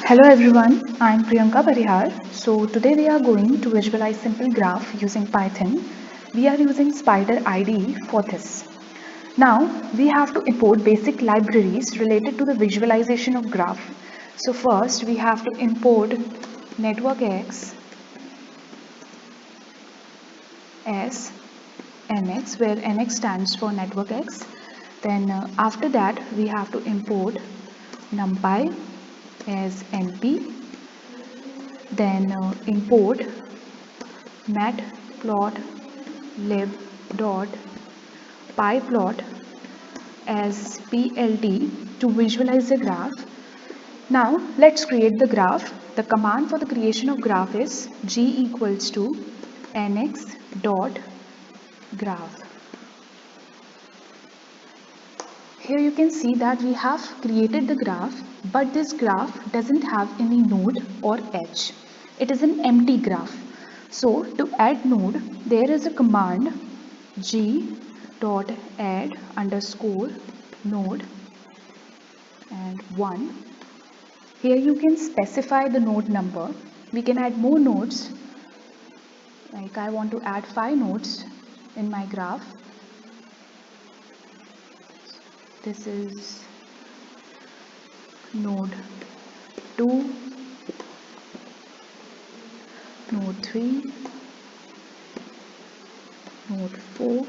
Hello everyone, I am Priyanka Parihar. So today we are going to visualize simple graph using Python. We are using Spider IDE for this. Now we have to import basic libraries related to the visualization of graph. So first we have to import NetworkX as NX, where NX stands for NetworkX. Then after that we have to import NumPy as NP. Then import matplotlib.pyplot as plt to visualize the graph. Now let's create the graph. The command for the creation of graph is g equals to nx dot graph. Here you can see that we have created the graph, but this graph doesn't have any node or edge. It is an empty graph. So to add node, there is a command g dot add underscore node and 1. Here you can specify the node number. We can add more nodes, like I want to add 5 nodes in my graph. This is node 2, node 3, node 4,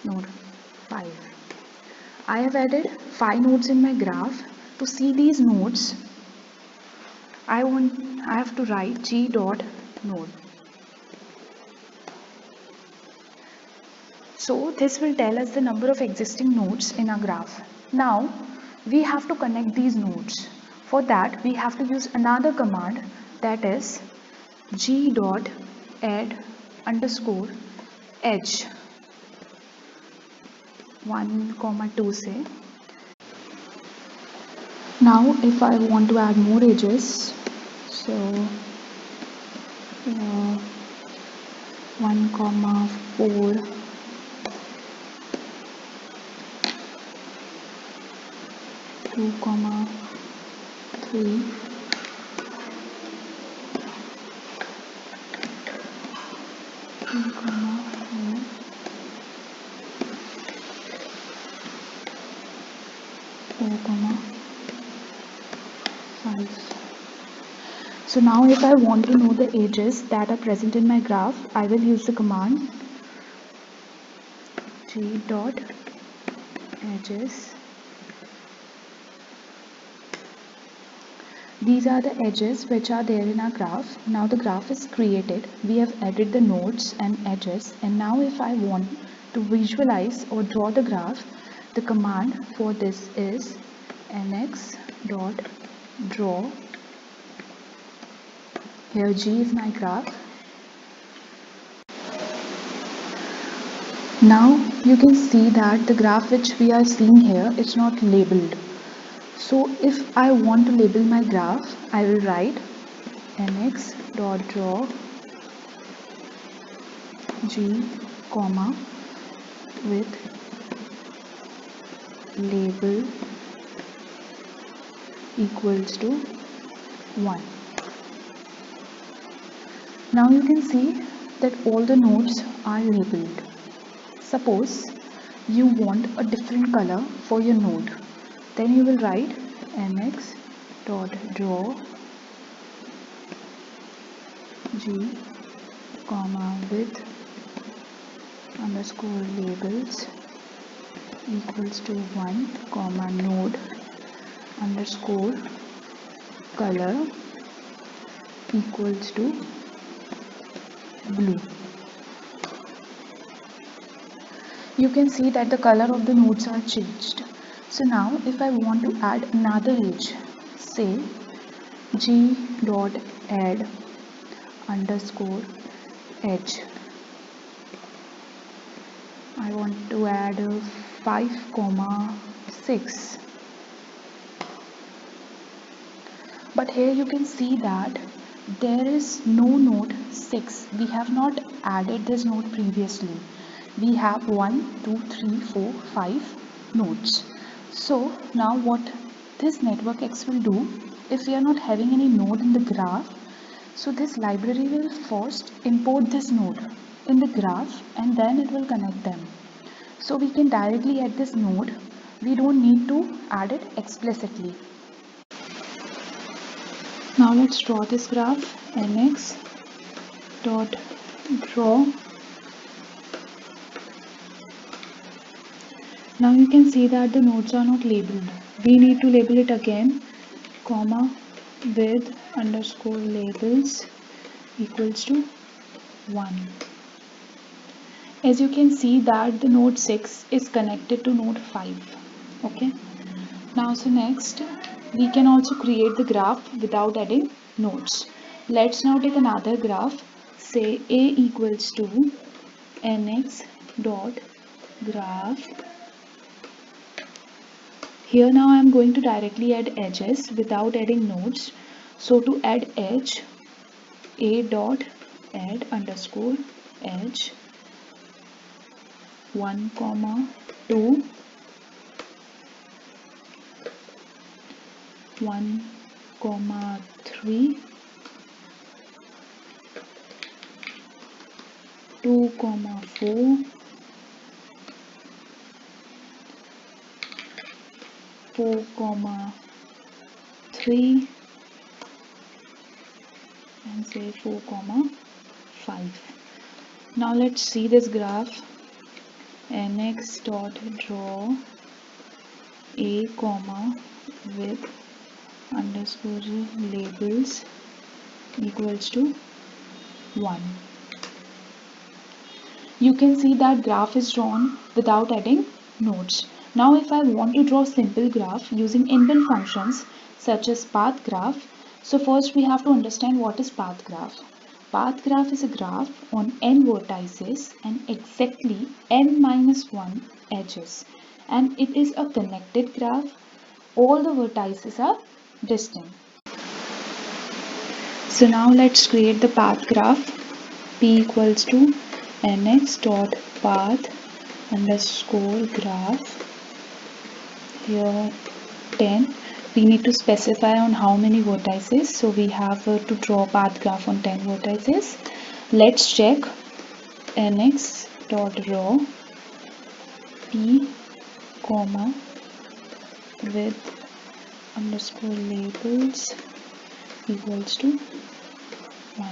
node 5. I have added 5 nodes in my graph. To see these nodes, I have to write g dot node. So this will tell us the number of existing nodes in our graph. Now we have to connect these nodes. For that we have to use another command, that is g dot add underscore edge 1, 2 say. Now if I want to add more edges, so 1, 4, 2, 3, 3, 4, 5. So now if I want to know the edges that are present in my graph, I will use the command g dot edges. These are the edges which are there in our graph. Now the graph is created. We have added the nodes and edges, and now if I want to visualize or draw the graph, the command for this is nx dot draw. Here G is my graph. Now you can see that the graph which we are seeing here is not labeled. So if I want to label my graph, I will write nx dot draw G comma with label equals to 1. Now you can see that all the nodes are labeled. Suppose you want a different color for your node, then you will write nx dot draw G comma with underscore labels equals to 1 comma node underscore color equals to blue. You can see that the color of the nodes are changed. So now if I want to add another edge, say g dot add underscore edge. I want to add 5,6. But here you can see that there is no node 6. We have not added this node previously. We have 1, 2, 3, 4, 5 nodes. So now what this network X will do, if we are not having any node in the graph, so this library will first import this node in the graph and then it will connect them. So we can directly add this node. We don't need to add it explicitly. Now let's draw this graph. Nx dot draw. Now you can see that the nodes are not labeled. We need to label it again, comma with underscore labels equals to 1. As you can see that the node 6 is connected to node 5. Okay. Now so next we can also create the graph without adding nodes. Let's now take another graph. Say A equals to nx dot graph. Here now I am going to directly add edges without adding nodes. So to add edge, A dot add underscore edge 1, 2, 1, 3, 2, 4, 4, 3 and say 4, 5. Now let's see this graph. Nx dot draw A comma with underscore labels equals to 1. You can see that graph is drawn without adding nodes. Now if I want to draw simple graph using inbuilt functions such as path graph, so first we have to understand what is path graph. Path graph is a graph on n vertices and exactly n minus 1 edges, and it is a connected graph. All the vertices are distant. So now let's create the path graph. P equals to nx dot path underscore graph. Here 10. We need to specify on how many vertices. So we have to draw path graph on 10 vertices. Let's check. Nx dot draw P comma with underscore labels equals to 1.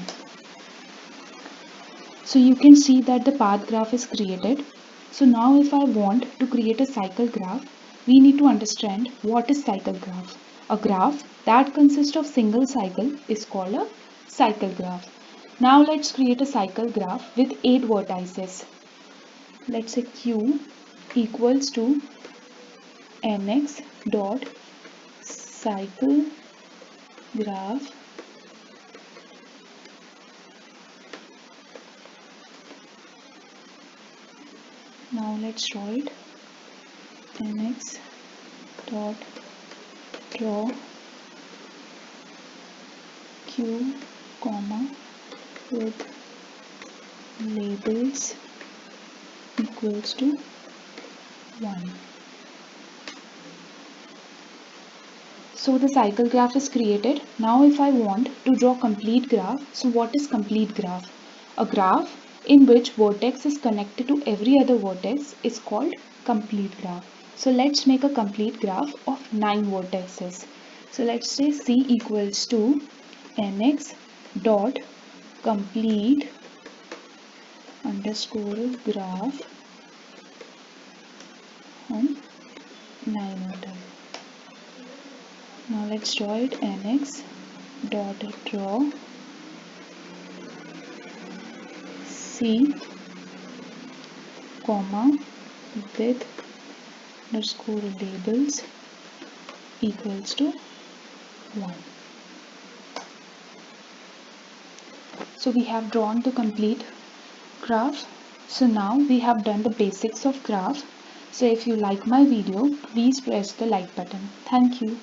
So you can see that the path graph is created. So now if I want to create a cycle graph, we need to understand what is cycle graph. A graph that consists of single cycle is called a cycle graph. Now let's create a cycle graph with 8 vertices. Let's say Q equals to nx dot cycle graph Now let's draw it. Nx dot draw Q comma with labels equals to 1. So the cycle graph is created. Now if I want to draw complete graph, so what is complete graph? A graph in which vertex is connected to every other vertex is called complete graph. So let's make a complete graph of 9 vertices. So let's say C equals to nx dot complete underscore graph on 9 vertices. Now let's draw it. Nx dot draw C comma with underscore labels equals to 1. So we have drawn the complete graph. So now we have done the basics of graph. So if you like my video, please press the like button. Thank you.